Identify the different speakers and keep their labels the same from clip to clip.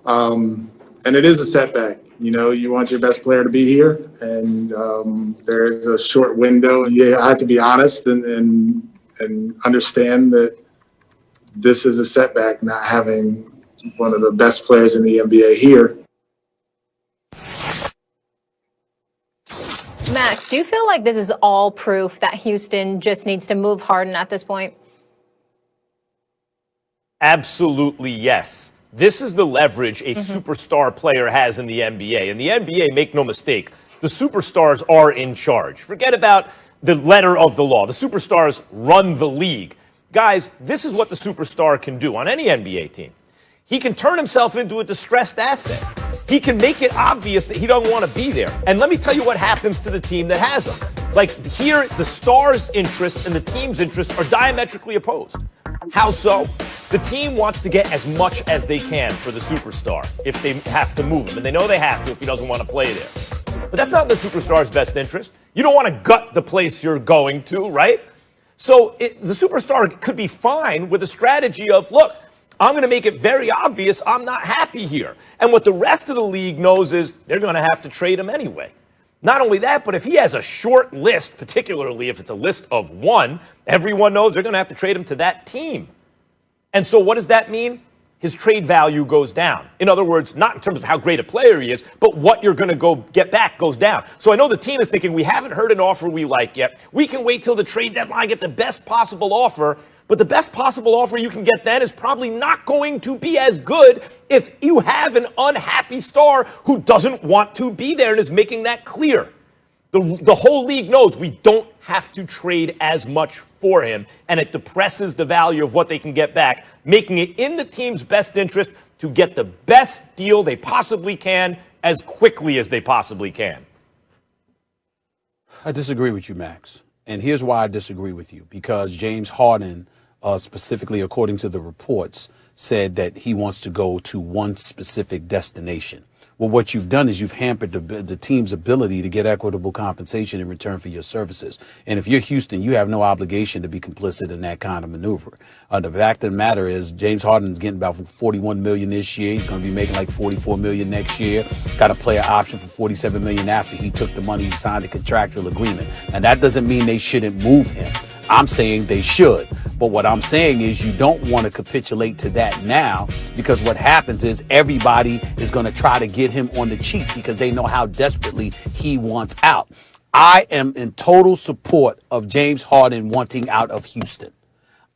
Speaker 1: And it is a setback. You know, you want your best player to be here, and there is a short window. You have to be honest and understand that this is a setback, not having one of the best players in the NBA here.
Speaker 2: Max, do you feel like this is all proof that Houston just needs to move Harden at this point?
Speaker 3: Absolutely, yes. This is the leverage a superstar player has in the NBA. In the NBA, make no mistake, the superstars are in charge. Forget about the letter of the law. The superstars run the league. Guys, this is what the superstar can do on any NBA team. He can turn himself into a distressed asset. He can make it obvious that he doesn't want to be there. And let me tell you what happens to the team that has him. Like here, the star's interests and the team's interests are diametrically opposed. How so? The team wants to get as much as they can for the superstar if they have to move him. And they know they have to if he doesn't want to play there. But that's not in the superstar's best interest. You don't want to gut the place you're going to, right? So the superstar could be fine with a strategy of, look, I'm going to make it very obvious I'm not happy here. And what the rest of the league knows is they're going to have to trade him anyway. Not only that, but if he has a short list, particularly if it's a list of one, everyone knows they're going to have to trade him to that team. And so what does that mean? His trade value goes down. In other words, not in terms of how great a player he is, but what you're going to go get back goes down. So I know the team is thinking, we haven't heard an offer we like yet. We can wait till the trade deadline, get the best possible offer. But the best possible offer you can get then is probably not going to be as good if you have an unhappy star who doesn't want to be there and is making that clear. The whole league knows we don't have to trade as much for him, and it depresses the value of what they can get back, making it in the team's best interest to get the best deal they possibly can as quickly as they possibly can.
Speaker 4: I disagree with you, Max. And here's why I disagree with you. Because James Harden, specifically according to the reports, said that he wants to go to one specific destination. Well, what you've done is you've hampered the team's ability to get equitable compensation in return for your services. And if you're Houston, you have no obligation to be complicit in that kind of maneuver. The fact of the matter is James Harden's getting about $41 million this year. He's going to be making like $44 million next year. Got a player option for $47 million after he took the money, he signed a contractual agreement. And that doesn't mean they shouldn't move him. I'm saying they should. But what I'm saying is you don't want to capitulate to that now, because what happens is everybody is going to try to get him on the cheap because they know how desperately he wants out. I am in total support of James Harden wanting out of Houston.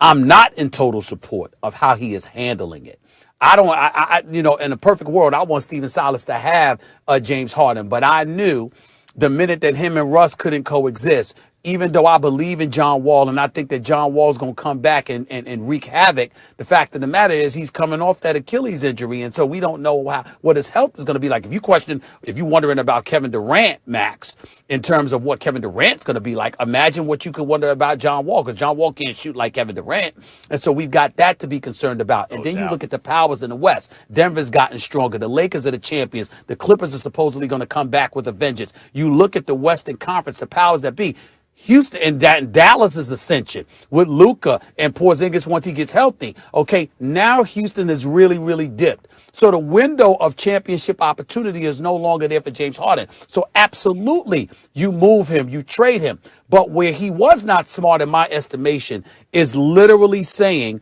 Speaker 4: I'm not in total support of how he is handling it. In a perfect world, I want Stephen Silas to have James Harden, but I knew the minute that him and Russ couldn't coexist, even though I believe in John Wall and I think that John Wall is going to come back and wreak havoc, the fact of the matter is he's coming off that Achilles injury. And so we don't know what his health is going to be like. If you're wondering about Kevin Durant, Max, in terms of what Kevin Durant's going to be like, imagine what you could wonder about John Wall, because John Wall can't shoot like Kevin Durant. And so we've got that to be concerned about. And then you look at the powers in the West. Denver's gotten stronger. The Lakers are the champions. The Clippers are supposedly going to come back with a vengeance. You look at the Western Conference, the powers that be. Houston and Dallas's ascension with Luka and Porzingis once he gets healthy. Okay, now Houston is really, really dipped. So the window of championship opportunity is no longer there for James Harden. So absolutely, you move him, you trade him. But where he was not smart, in my estimation, is literally saying,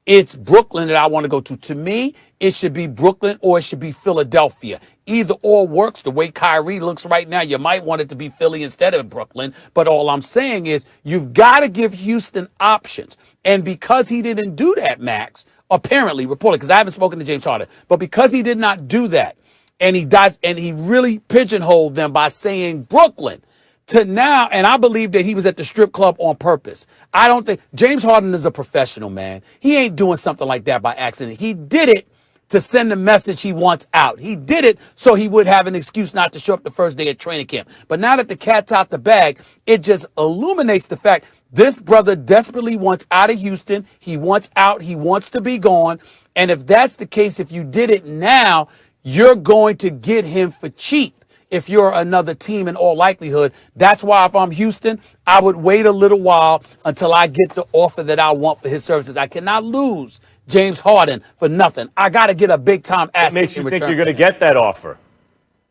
Speaker 4: it's Brooklyn that I want to go to. To me, it should be Brooklyn or it should be Philadelphia. Either or works. The way Kyrie looks right now, you might want it to be Philly instead of Brooklyn. But all I'm saying is you've got to give Houston options. And because he didn't do that, Max, apparently, reported, because I haven't spoken to James Harden, but because he did not do that, and he really pigeonholed them by saying Brooklyn, to now, and I believe that he was at the strip club on purpose. I don't think James Harden is a professional, man. He ain't doing something like that by accident. He did it to send the message he wants out. He did it so he would have an excuse not to show up the first day at training camp. But now that the cat's out the bag, it just illuminates the fact this brother desperately wants out of Houston. He wants out. He wants to be gone. And if that's the case, if you did it now, you're going to get him for cheap. If you're another team, in all likelihood. That's why if I'm Houston, I would wait a little while until I get the offer that I want for his services. I cannot lose James Harden for nothing. I got to get a big time asset.
Speaker 3: What makes you
Speaker 4: in
Speaker 3: think
Speaker 4: return
Speaker 3: you're going to
Speaker 4: for that.
Speaker 3: get that offer?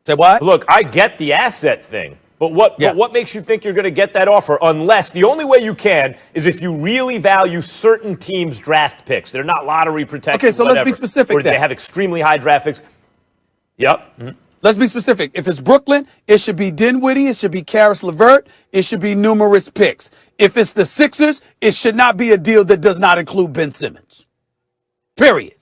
Speaker 4: Say what?
Speaker 3: Look, I get the asset thing, but what makes you think you're going to get that offer? Unless the only way you can is if you really value certain teams' draft picks. They're not lottery protected.
Speaker 4: Okay, so let's be specific
Speaker 3: Or
Speaker 4: then.
Speaker 3: they have extremely high draft picks. Yep. Mm-hmm.
Speaker 4: Let's be specific. If it's Brooklyn, it should be Dinwiddie. It should be Karis LeVert. It should be numerous picks. If it's the Sixers, it should not be a deal that does not include Ben Simmons. Period.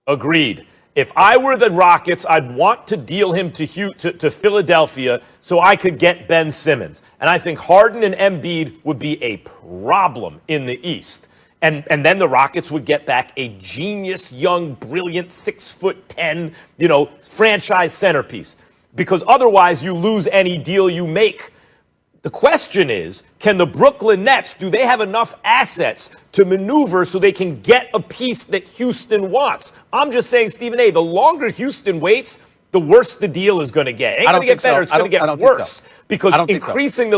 Speaker 3: Agreed. If I were the Rockets, I'd want to deal him to Philadelphia so I could get Ben Simmons. And I think Harden and Embiid would be a problem in the East. And then the Rockets would get back a genius, young, brilliant, 6'10", franchise centerpiece. Because otherwise you lose any deal you make. The question is, can the Brooklyn Nets, do they have enough assets to maneuver so they can get a piece that Houston wants? I'm just saying, Stephen A., the longer Houston waits, the worse the deal is going to get. It ain't going to get better. It's going to get worse. Because increasingly,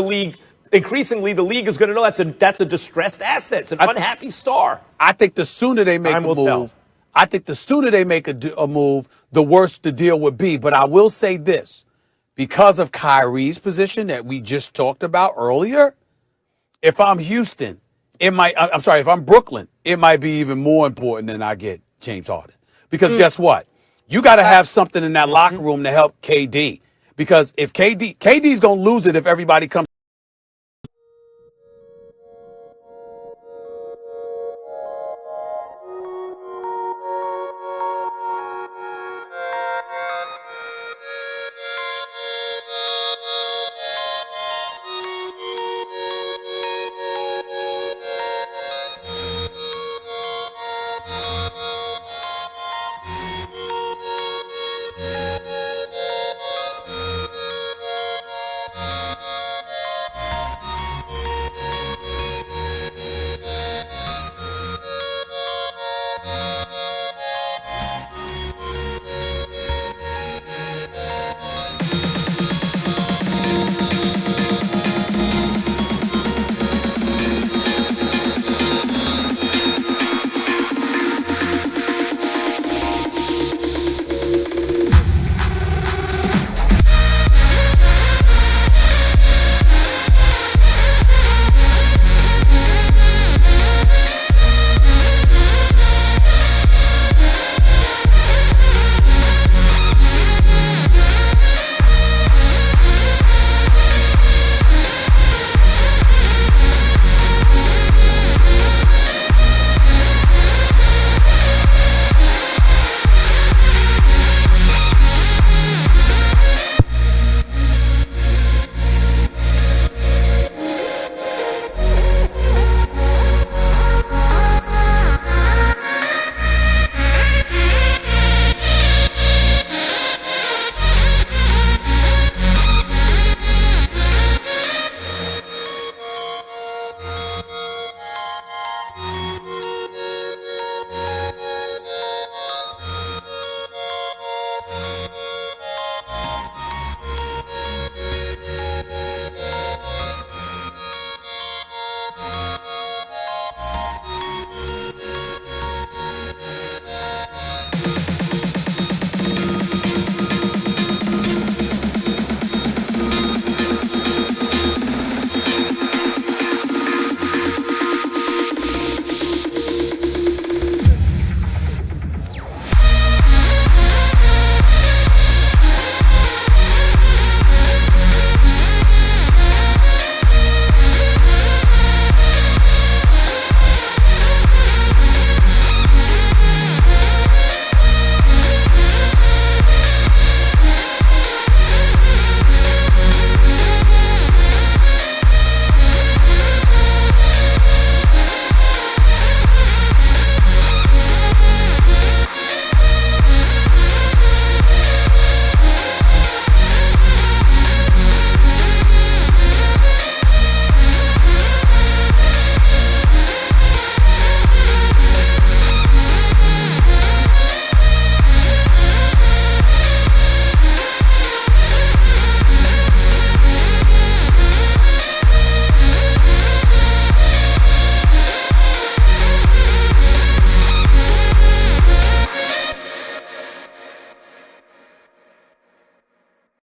Speaker 3: the league is going to know that's a distressed asset. It's an unhappy star.
Speaker 4: I think the sooner they make a move, I think the sooner they make a move, the worse the deal would be. But I will say this, because of Kyrie's position that we just talked about earlier, if I'm Houston, if I'm Brooklyn, it might be even more important than I get James Harden. Because guess what? You got to have something in that locker room to help KD. Because if KD's going to lose it if everybody comes